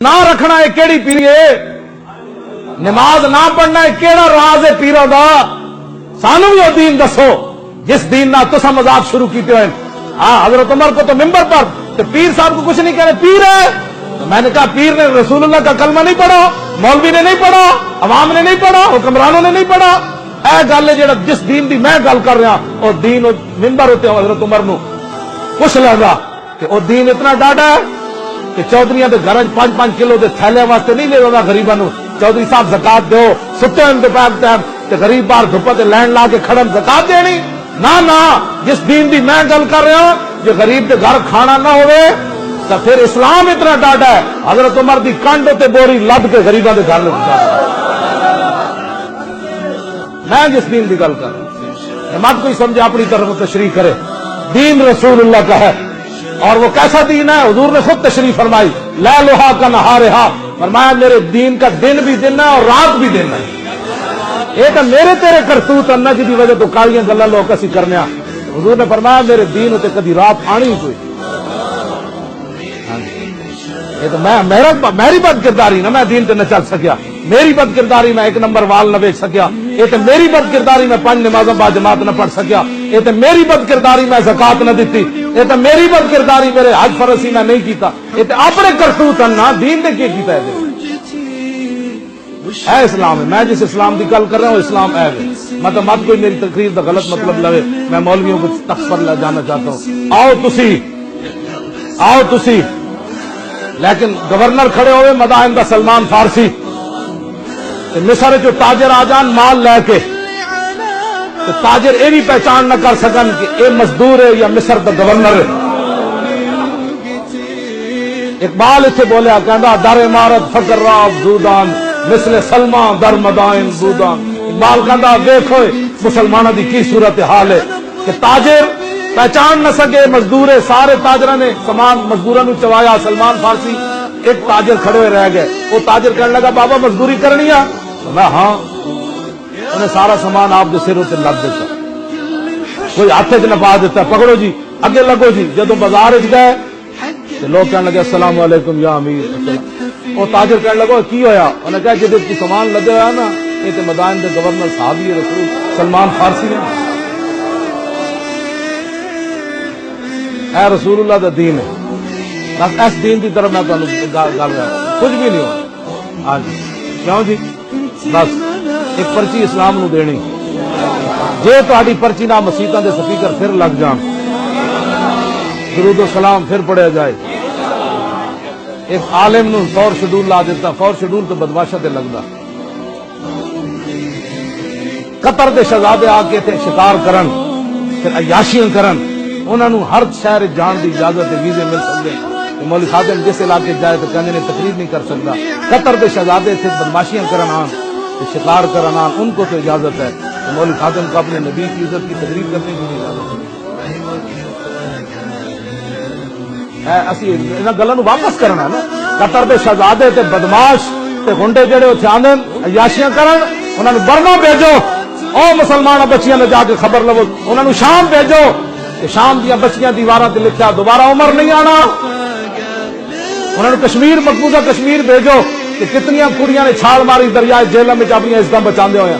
ना रखना है केड़ी पीरी है, नमाज ना पढ़ना है केड़ा राज है पीरों दा। सानू भी दीन दसो जिस दीन ना तुसा मजाक शुरू कीते हुए। हाँ, हजरत उमर को तो मिंबर पर तो पीर साहब को कुछ नहीं कह रहे, पीर है। तो मैंने कहा पीर ने रसूलुल्लाह का कलमा नहीं पढ़ा, मौलवी ने नहीं पढ़ा, अवाम ने नहीं पढ़ा, हुक्मरानों ने नहीं पढ़ा। ऐ गल है जेड़ा जिस दीन की मैं गल कर रहा और दीन मिंबर होते हजरत उमर नू पुछ लगा कि वो दीन इतना डाढ़ा है कि चौधरी के घर 5-5 किलो के थैले वास्ते नहीं ले गरीबों को। चौधरी साहब जकात दो, सुते होने पैर टाइम गरीब बाहर धुप्पा ते लैंड ला के खड़न जकात देनी ना ना। जिस दीन की मैं गल कर रहा जो गरीब के घर खाना ना होवे तो फिर इस्लाम इतना डाढ़ा है। हजरत उमर की कंड ते बोरी लद के गरीबों के घर मैं जिस दीन की गल कर रहा मत कोई समझे अपनी तरफ तशरीह करे। दीन रसूलुल्लाह का है और वो कैसा दीन है हुजूर ने खुद तशरीह फरमाई, ला लोहा का नहारेहा, फरमाया मेरे दीन का दिन भी दिन है और रात भी दिन है। ये तो मेरे तेरे करतूत अन्ना जी की वजह तो कालियां गल्लां लोग असीं करने। हुजूर ने फरमाया मेरे दीन उते कदी रात आनी कोई। ये तो मेरी बदकिरदारी ना मैं दीन ते न चल सकिया, मेरी बदकिरदारी मैं 1 नंबर वाल न बेच सकिया, ये तो मेरी बदकिरदारी मैं 5 नमाज़ां बा जमात न पढ़ सकिया, ये तो मेरी बदकिरदारी मैं ज़कात न दी, ये तो मेरी बदकिरदारी मेरे हज फरज मैं नहीं किया। ये तो अपने करतूत ना दीन ने क्या किया है। इस्लाम है, मैं जिस इस्लाम की गल कर रहा हूँ इस्लाम है। मतलब मत कोई मेरी तकरीर का गलत मतलब लवे, मैं मौलवियों को तख्त पर ले जाना चाहता हूँ। आओ तुसी लेकिन गवर्नर खड़े हुए मदाइन का सलमान फारसी मिस्र जो ताजर आ जान माल लैके तो ताजर ये भी पहचान न कर सकन कि ये मजदूर है या मिस्र का गवर्नर है। इकबाल इतने बोलिया कहना दर इमारत फकर राब जूदान मिसले सलमा दर मदाइन जूदान। इकबाल कहता देखो मुसलमानों की की सूरत हाल है कि ताजर पहचान न सके मजदूर है। सारे ताजर ने समान मजदूरों को चवाया, सलमान फारसी एक ताजर खड़े हुए रह गए। वो ताजर कहने लगा बाबा मजदूरी करनी है, तो मैं हाँ। उन्हें सारा सामान आपके सिर उत्ते लग दिता, कोई हाथ च न पा दिता, पकड़ो जी अगे लगो जी। जदों बाजार गए तो लोग कहने लगे अस्सलाम वालेकुम या अमीर। वो ताजर कहने लगा की होया, उन्हें कहा जिद सामान लगे हुआ ना ये तो मदाइन के गवर्नर साहब ही रसूल सलमान फारसी है। ऐ रसूलुल्लाह दा दीन है, बस इस दीन की तरफ मैं तुहानू गल रहा कुछ भी नहीं हो। हाँ जी क्यों जी, बस एक पर्ची इस्लाम नू देनी। जे तुहाडी पर्ची ना मसीतां दे स्पीकर फिर लग जान, दुरूद सलाम फिर पढ़िया जाए। एक आलिम नू फौर शेड्यूल ला दिता, फौर शेड्यूल तो बदमाशा ते लगदा। कतर दे शहजादे आके थे शिकार करन फिर अयाशियां करन, उन्होंने हर शहर जाने की इजाजत है, वीजे मिल सकते। मौलवी खादिम जिस इलाके जाए तो कहने ने तकरीर नहीं कर सकता। कतर के शहजादे थे बदमाशियां करन आन, शिकार करन आन, उनको तो इजाजत है। तो मौलवी खादिम को अपने नबी की इज्जत की तकरीर करने की इजाजत है। असी इन गलों को वापस करना ना। कतर के शहजादे थे बदमाश ते गुंडे जेड़े उत्थे आंदे अयाशियां करन, उन्होंने बरना भेजो। ओ मुसलमान बच्चियां ने जाके खबर लवो, उन्होंने शाम भेजो। शाम दिया बच्चियां दीवारों पर लिखा दोबारा उमर नहीं आना। उन्होंने कश्मीर मकबूजा कश्मीर भेजो कि कितनियां कुड़ियां ने छाल मारी दरिया जेलों में अपनी इज्जत बचाते हुए।